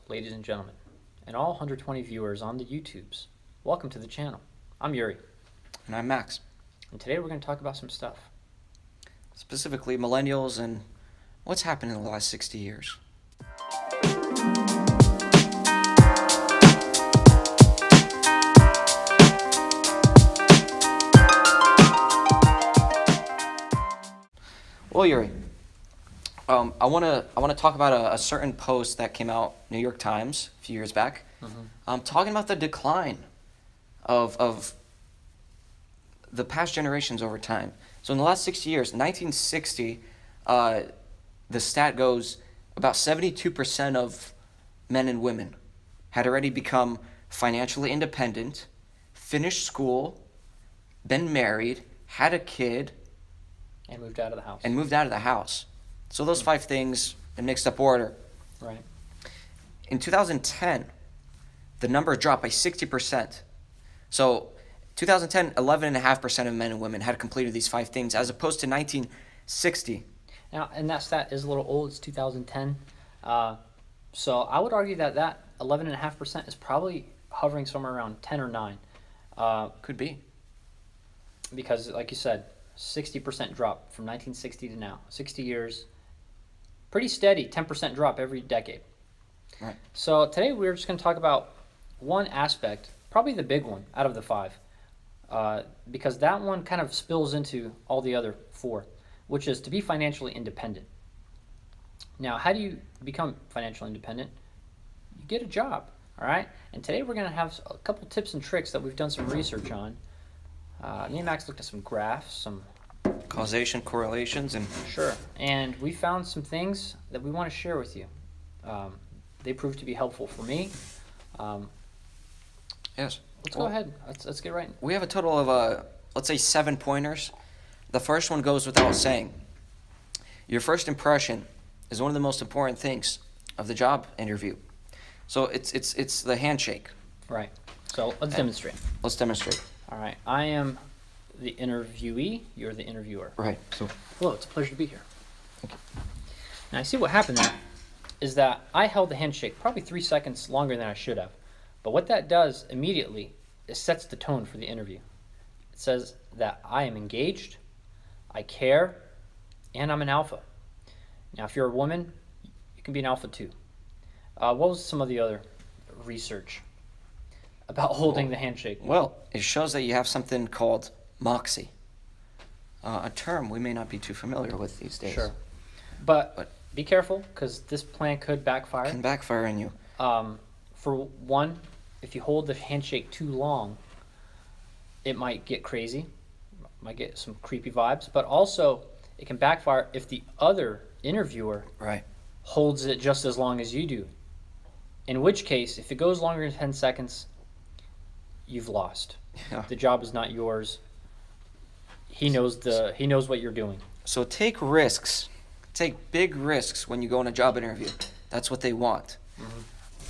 ladies and gentlemen, and all 120 viewers on the YouTubes. Welcome to the channel. I'm Yuri. And I'm Max. And today we're going to talk about some stuff. Specifically millennials and what's happened in the last 60 years. Well, Yuri, I want to talk about a certain post that came out New York Times a few years back. Talking about the decline of the past generations over time. So in the last 60 years, 1960, the stat goes about 72% of men and women had already become financially independent, finished school, been married, had a kid, And moved out of the house. So those five things in mixed up order. Right. In 2010, the number dropped by 60%. So 2010, 11.5% of men and women had completed these five things, as opposed to 1960. Now, and that stat is a little old. It's 2010. So I would argue that 11.5% is probably hovering somewhere around 10 or 9. Could be. Because, like you said, 60% drop from 1960 to now. 60 years. Pretty steady, 10% drop every decade. Right. So today we're just going to talk about one aspect, probably the big one out of the five, because that one kind of spills into all the other four, which is to be financially independent. Now, how do you become financially independent? You get a job, all right? And today we're going to have a couple tips and tricks that we've done some research on. Me and Max looked at some graphs, some Causation, correlations, and Sure. And we found some things that we want to share with you. They proved to be helpful for me. yes. Let's go ahead. Let's get right. We have a total of, let's say, 7 pointers. The first one goes without saying. Your first impression is one of the most important things of the job interview. So it's the handshake. Right. So let's demonstrate. Let's demonstrate. All right. I am the interviewee. You're the interviewer. Right. So Hello. It's a pleasure to be here. Thank you. Now, I see what happened there is that I held the handshake probably 3 seconds longer than I should have. But what that does immediately is sets the tone for the interview. It says that I am engaged, I care, and I'm an alpha. Now, if you're a woman, you can be an alpha too. What was some of the other research about holding the handshake? well, it shows that you have something called moxie, a term we may not be too familiar with these days. Sure. But be careful, because this plan could backfire. Can backfire on you. For one, if you hold the handshake too long, it might get crazy, might get some creepy vibes, but also it can backfire if the other interviewer Right. holds it just as long as you do. In which case, if it goes longer than 10 seconds, you've lost. Yeah. The job is not yours. He knows what you're doing. So take risks. Take big risks when you go on a job interview. That's what they want.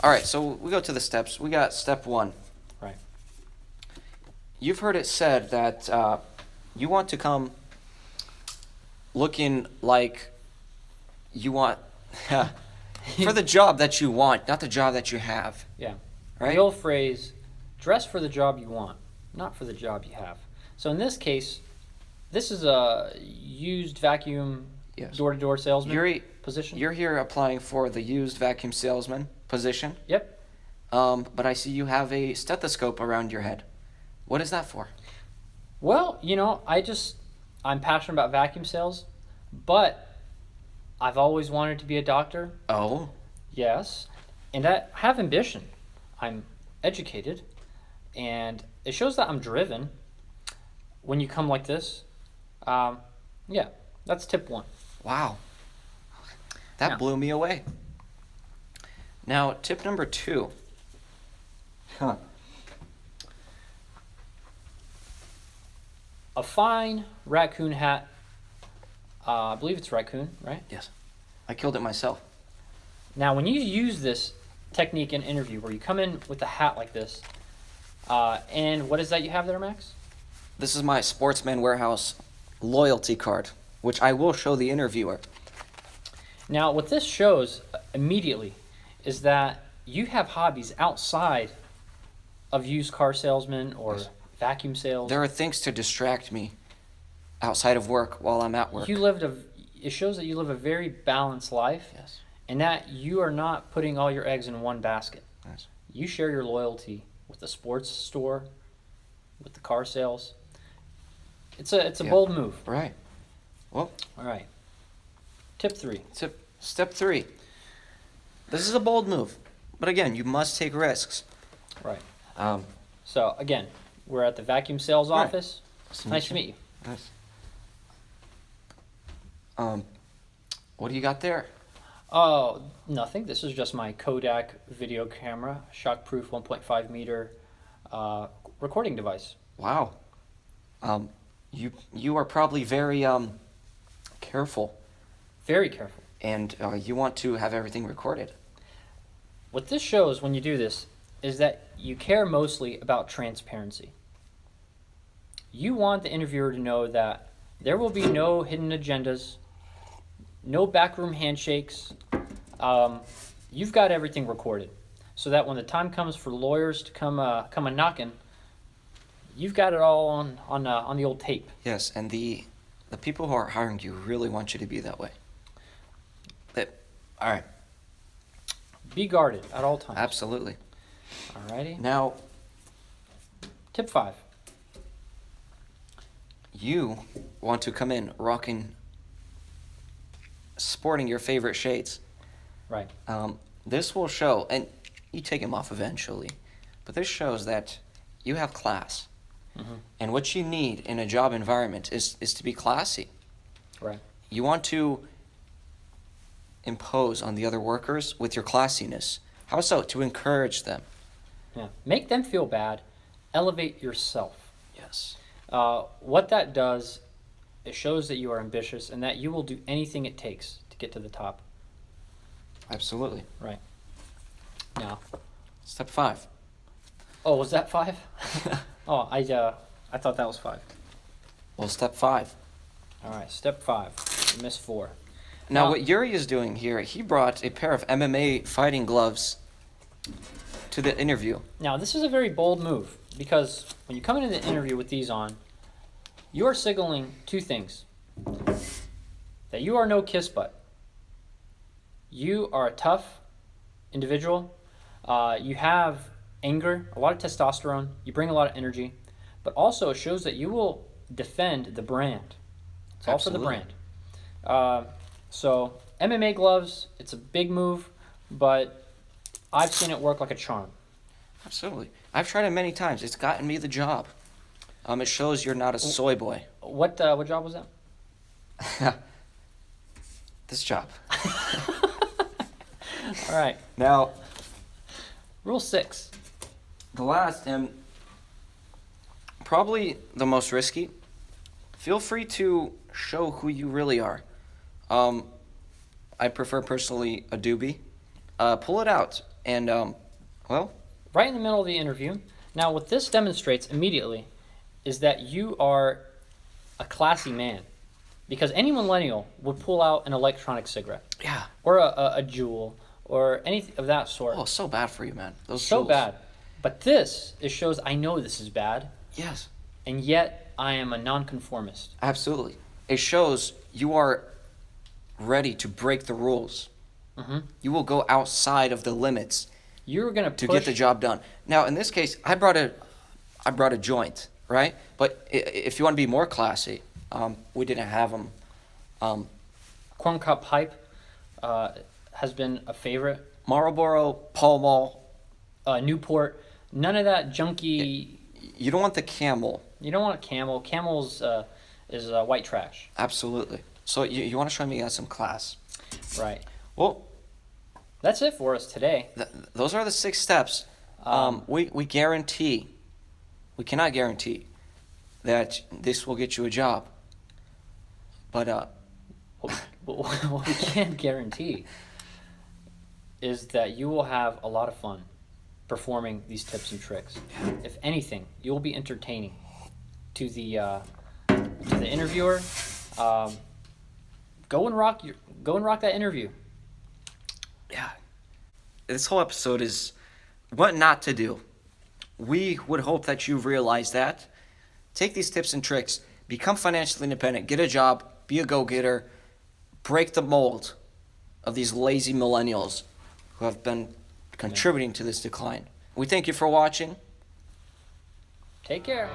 All right, so we go to the steps. We got step 1. Right. You've heard it said that you want to come looking like you want for the job that you want, not the job that you have. Yeah. Right? The old phrase, dress for the job you want, not for the job you have. So in this case, this is a used vacuum Yes. door-to-door salesman Yuri, position. you're here applying for the used vacuum salesman position, Yep. but I see you have a stethoscope around your head. What is that for? Well, I'm passionate about vacuum sales, but I've always wanted to be a doctor. Oh, Yes. And I have ambition. I'm educated, and it shows that I'm driven when you come like this. Yeah, that's tip 1. wow. That Yeah. blew me away. Now, tip number 2. A fine raccoon hat. I believe it's raccoon, right? Yes. I killed it myself. Now, when you use this technique in interview where you come in with a hat like this, and what is that you have there, Max? This is my Sportsman Warehouse loyalty card, which I will show the interviewer. Now, what this shows immediately is that you have hobbies outside of used car salesman or Yes. vacuum sales. There are things to distract me outside of work while I'm at work. It shows that you live a very balanced life, Yes. and that you are not putting all your eggs in one basket. Yes. You share your loyalty with the sports store, with the car sales. It's a Yeah. bold move. Right. Well, All right. Tip 3. step 3. This is a bold move, but again, you must take risks. Right. Um, So again, we're at the vacuum sales Right. office. Nice to meet you. Nice. What do you got there? Oh, nothing. This is just my Kodak video camera, shockproof 1.5 meter recording device. Wow. You are probably very careful, Very careful. and you want to have everything recorded. What this shows when you do this is that you care mostly about transparency. You want the interviewer to know that there will be no hidden agendas, no backroom handshakes. You've got everything recorded, so that when the time comes for lawyers to come a knocking, you've got it all on the old tape. Yes, and the people who are hiring you really want you to be that way. All right. Be guarded at all times. Absolutely. Alrighty. Now, Tip 5. you want to come in sporting your favorite shades. Right. This will show, and you take them off eventually, but this shows that you have class. Mm-hmm. And what you need in a job environment is to be classy. Right. You want to impose on the other workers with your classiness. How so? To encourage them. Yeah. Make them feel bad. Elevate yourself. Yes. What that does, it shows that you are ambitious and that you will do anything it takes to get to the top. Absolutely. Right. Now, Step 5. oh, was that 5? Oh, I thought that was 5. Well, step 5. All right, step 5. You missed 4. Now, Now- what Yuri is doing here, he brought a pair of MMA fighting gloves to the interview. Now, this is a very bold move because when you come into the interview with these on, you are signaling 2 things: that you are no kiss butt. You are a tough individual. You have anger, a lot of testosterone. You bring a lot of energy, but also it shows that you will defend the brand. It's all for the Absolutely. brand. So MMA gloves, it's a big move, but I've seen it work like a charm. Absolutely. I've tried it many times. It's gotten me the job. It shows you're not a soy boy. What job was that? This job. All right, Now, rule 6. the last and probably the most risky. Feel free to show who you really are. I prefer personally a doobie. Pull it out and well, Right in the middle of the interview. Now, what this demonstrates immediately is that you are a classy man, because any millennial would pull out an electronic cigarette yeah. or a Juul or anything of that sort. Oh, so bad for you, man. Those So Juuls. bad. But this, it shows I know this is bad, Yes, and yet I am a nonconformist. absolutely. It shows you are ready to break the rules. Mhm. You will go outside of the limits You're gonna to push. get the job done. Now, in this case, I brought a joint, right? But if you want to be more classy, we didn't have them. Corn Cup Pipe has been a favorite. Marlboro, Pall Mall. Newport. None of that junky. You don't want the Camel. You don't want a Camel. Camel's is white trash. Absolutely. So you want to show me some class. Right. Well, That's it for us today. those are the 6 steps. We guarantee, we cannot guarantee that this will get you a job. But What we can guarantee is that you will have a lot of fun performing these tips and tricks. If anything, you will be entertaining to the interviewer. Go and rock that interview. yeah, this whole episode is what not to do. We would hope that you've realized that. Take these tips and tricks, become financially independent, get a job, be a go-getter, break the mold of these lazy millennials who have been contributing to this decline. We thank you for watching. Take care.